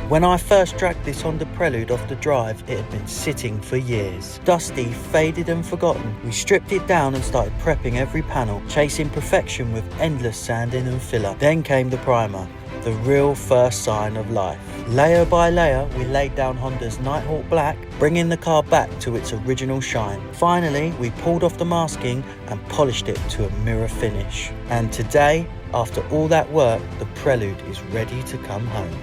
When I first dragged this Honda Prelude off the drive, it had been sitting for years. Dusty, faded and forgotten, we stripped it down and started prepping every panel, chasing perfection with endless sanding and filler. Then came the primer, the real first sign of life. Layer by layer, we laid down Honda's Nighthawk Black, bringing the car back to its original shine. Finally, we pulled off the masking and polished it to a mirror finish. And today, after all that work, the Prelude is ready to come home.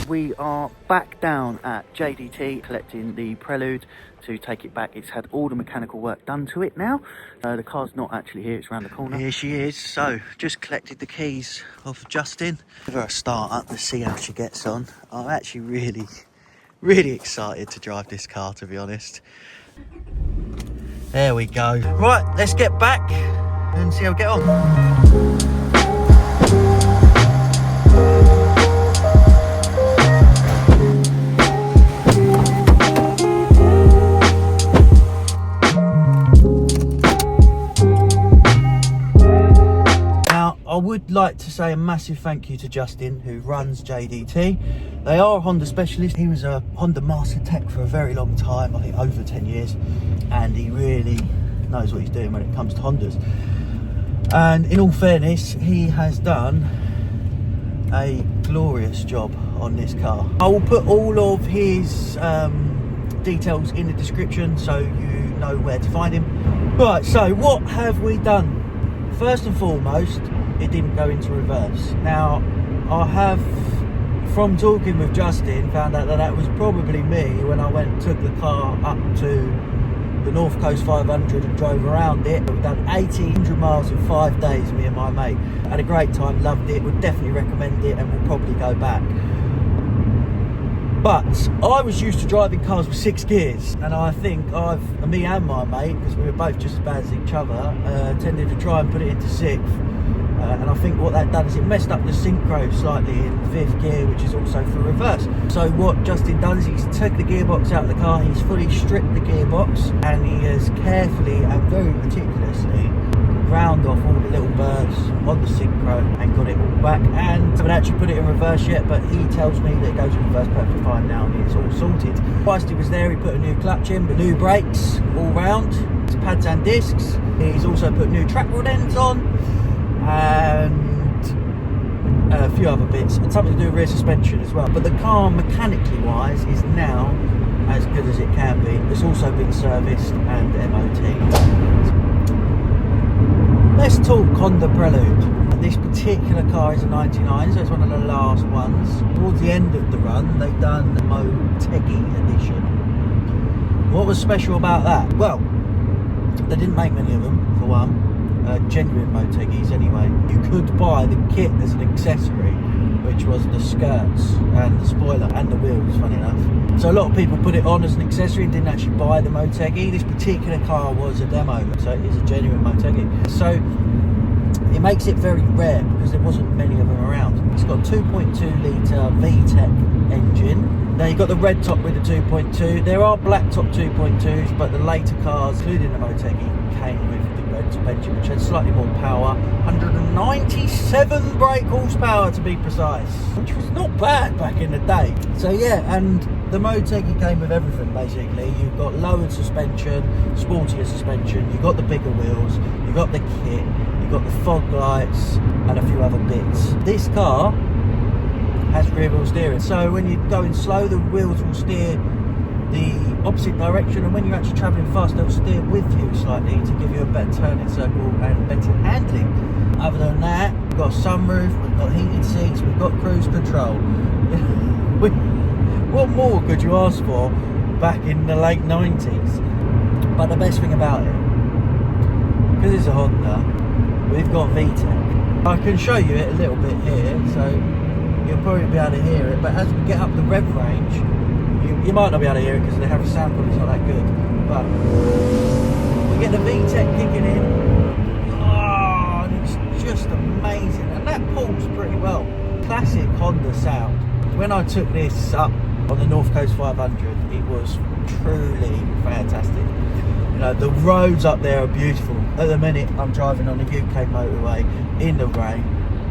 We are back down at JDT collecting the Prelude to take it back. It's had all the mechanical work done to it now. The car's not actually here, it's around the corner. Here she is. So, just collected the keys off Justin. Give her a start up to see how she gets on. I'm actually really excited to drive this car, to be honest. There we go. Right, let's get back and see how we get on. I would like to say a massive thank you to Justin, who runs JDT. They are a Honda specialist. He was a Honda Master Tech for a very long time, I think over 10 years, and he really knows what he's doing when it comes to Hondas. And in all fairness, he has done a glorious job on this car. I will put all of his details in the description so you know where to find him. Right, so what have we done? First and foremost, it didn't go into reverse. Now, I have, from talking with Justin, found out that that was probably me when I went and took the car up to the North Coast 500 and drove around it. We've done 1,800 miles in 5 days, me and my mate. Had a great time, loved it, would definitely recommend it, and we'll probably go back. But I was used to driving cars with 6 gears, and I think me and my mate, because we were both just as bad as each other, tended to try and put it into 6th. And I think what that done is it messed up the synchro slightly in 5th gear, which is also for reverse. So what Justin done is he's took the gearbox out of the car, he's fully stripped the gearbox, and he has carefully and very meticulously ground off all the little burrs on the synchro and got it all back. And I haven't actually put it in reverse yet, but he tells me that it goes in reverse perfectly fine now and it's all sorted. Whilst he was there, he put a new clutch in, but new brakes all round, pads and discs. He's also put new track rod ends on, and a few other bits, and something to do with rear suspension as well. But the car, mechanically wise, is now as good as it can be. It's also been serviced and MOT. Let's talk Honda Prelude. This particular car is a 99, so it's one of the last ones. Towards the end of the run, they've done the Motegi edition. What was special about that? Well, they didn't make many of them, for one. Genuine Motegis anyway. You could buy the kit as an accessory, which was the skirts and the spoiler and the wheels, funny enough. So a lot of people put it on as an accessory and didn't actually buy the Motegi. This particular car was a demo, so it is a genuine Motegi. So it makes it very rare because there wasn't many of them around. It's got a 2.2 litre VTEC engine. Now you've got the red top with the 2.2. There are black top 2.2s, but the later cars, including the Motegi, came with the red top engine, which had slightly more power. 197 brake horsepower to be precise, which was not bad back in the day. So yeah, and the Motegi came with everything basically. You've got lowered suspension, sportier suspension, you've got the bigger wheels, you've got the kit, you've got the fog lights and a few other bits. This car has rear wheel steering, so when you're going slow, the wheels will steer the opposite direction, and when you're actually travelling fast, they'll steer with you slightly to give you a better turning circle and better handling. Other than that, we've got a sunroof, we've got heated seats, we've got cruise control. What more could you ask for back in the late 90s? But the best thing about it, because it's a Honda, we've got VTEC. I can show you it a little bit here, so you'll probably be able to hear it, but as we get up the rev range, you might not be able to hear it because they have a sound quality not that good, but we get the VTEC kicking in, and it's just amazing, and that pulls pretty well. Classic Honda sound. When I took this up on the North Coast 500, it was truly fantastic. You know, the roads up there are beautiful. At the minute, I'm driving on the UK motorway in the rain,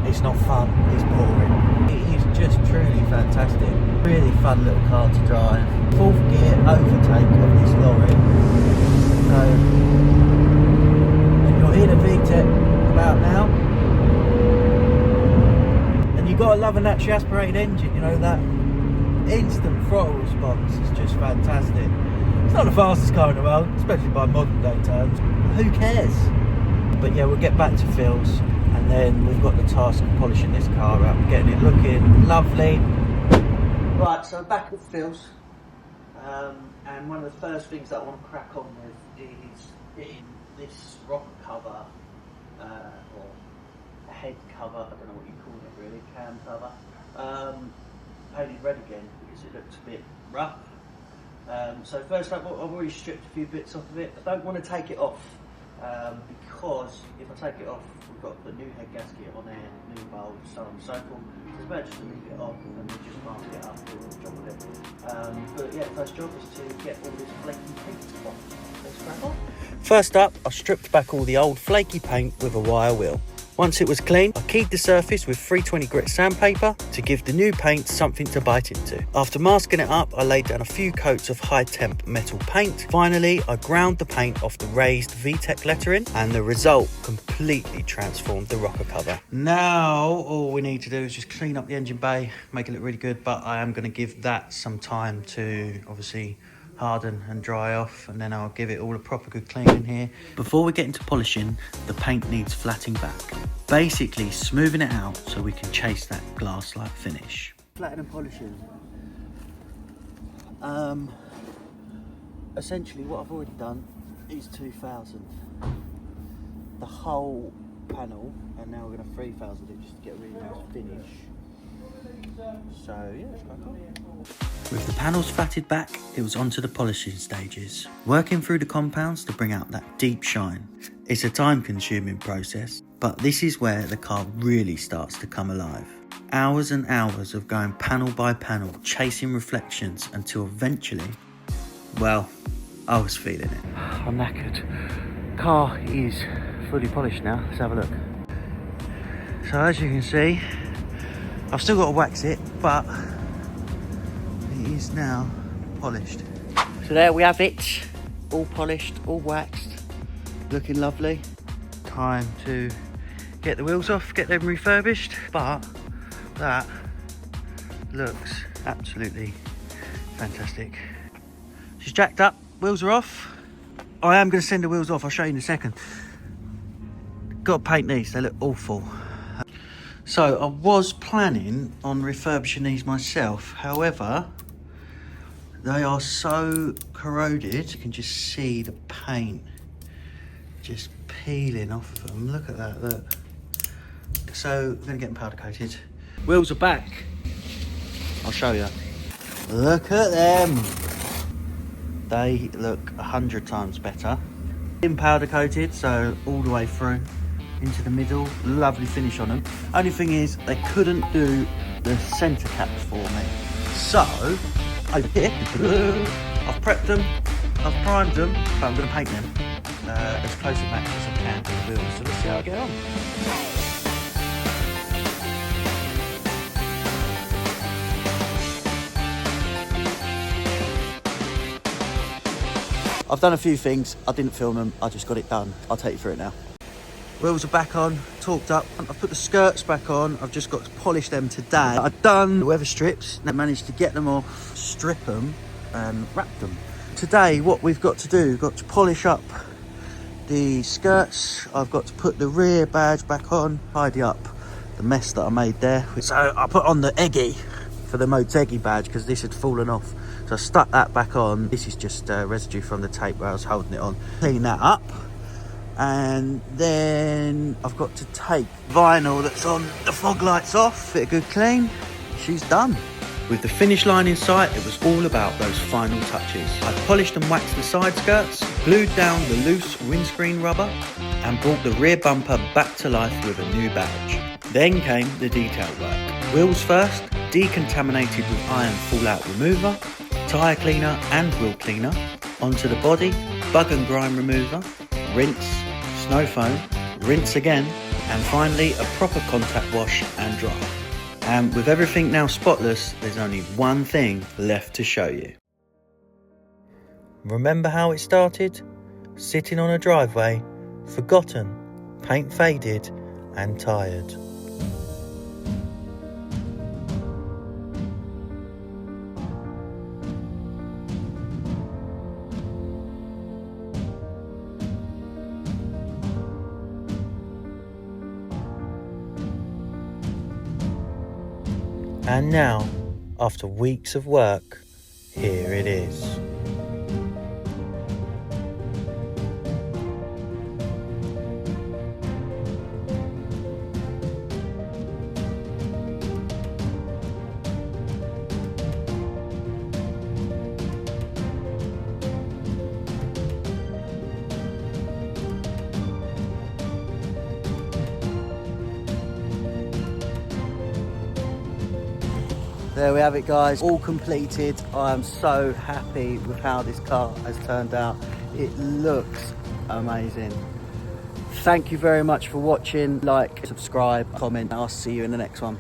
it's not fun, it's boring. It is just truly fantastic. Really fun little car to drive. 4th gear overtake of this lorry. So, and you're in a VTEC about now. And you've got to love a naturally aspirated engine, you know, that instant throttle response is just fantastic. It's not the fastest car in the world, especially by modern day terms. Who cares? But yeah, we'll get back to Phil's, and then we've got the task of polishing this car up, getting it looking lovely. Right, so back at Phil's, and one of the first things that I want to crack on with is getting this rocker cover, or a head cover, I don't know what you call it really, cam cover, painted red again because it looks a bit rough. So first up, I've already stripped a few bits off of it. I don't want to take it off because if I take it off, we've got the new head gasket on there, new bulb, so on and so forth. So it's better just to leave it on and then just mark it up, do a job with it. But yeah, first job is to get all this flaky paint off. Let's crack on. First up, I stripped back all the old flaky paint with a wire wheel. Once it was clean, I keyed the surface with 320 grit sandpaper to give the new paint something to bite into. After masking it up, I laid down a few coats of high temp metal paint. Finally, I ground the paint off the raised VTEC lettering, and the result completely transformed the rocker cover. Now, all we need to do is just clean up the engine bay, make it look really good, but I am going to give that some time to obviously harden and dry off, and then I'll give it all a proper good clean in here. Before we get into polishing, the paint needs flattening back, basically smoothing it out so we can chase that glass-like finish. Flatten and polishing. Essentially what I've already done is 2000, the whole panel, and now we're going to 3000 it just to get a really nice finish. So yeah, let's crack on. With the panels flatted back, it was onto the polishing stages. Working through the compounds to bring out that deep shine. It's a time-consuming process, but this is where the car really starts to come alive. Hours and hours of going panel by panel, chasing reflections until eventually, well, I was feeling it. I'm knackered. Car is fully polished now. Let's have a look. So as you can see, I've still got to wax it, but it is now polished. So there we have it, all polished, all waxed, looking lovely. Time to get the wheels off, get them refurbished, but that looks absolutely fantastic. She's jacked up, wheels are off. I am going to send the wheels off, I'll show you in a second. Got to paint these, they look awful. So I was planning on refurbishing these myself, however, they are so corroded, you can just see the paint just peeling off of them. Look at that, look. So we're going to get them powder coated. Wheels are back. I'll show you. Look at them. They look 100 times better. In powder coated, so all the way through into the middle, lovely finish on them. Only thing is, they couldn't do the centre caps for me. So, over here, I've prepped them, I've primed them, but I'm going to paint them as close to match as I can to the wheels. So let's see how I get on. I've done a few things, I didn't film them, I just got it done. I'll take you through it now. Wheels are back on, torqued up. I've put the skirts back on. I've just got to polish them today. I've done the weather strips. I managed to get them off, strip them and wrap them. Today, what we've got to do, we've got to polish up the skirts. I've got to put the rear badge back on, tidy up the mess that I made there. So I put on the Eggy for the Motegi badge because this had fallen off. So I stuck that back on. This is just residue from the tape where I was holding it on. Clean that up. And then I've got to take vinyl that's on the fog lights off, bit of good clean, she's done. With the finish line in sight, it was all about those final touches. I polished and waxed the side skirts, glued down the loose windscreen rubber, and brought the rear bumper back to life with a new badge. Then came the detail work. Wheels first, decontaminated with iron fallout remover, tyre cleaner and wheel cleaner, onto the body, bug and grime remover, rinse, snow foam, rinse again, And finally, a proper contact wash and dry. And with everything now spotless, there's only one thing left to show you. Remember how it started? Sitting on a driveway, forgotten, paint faded and tired. And now, after weeks of work, here it is. There we have it, guys, all completed. I am so happy with how this car has turned out. It looks amazing. Thank you very much for watching. Like, subscribe, comment. I'll see you in the next one.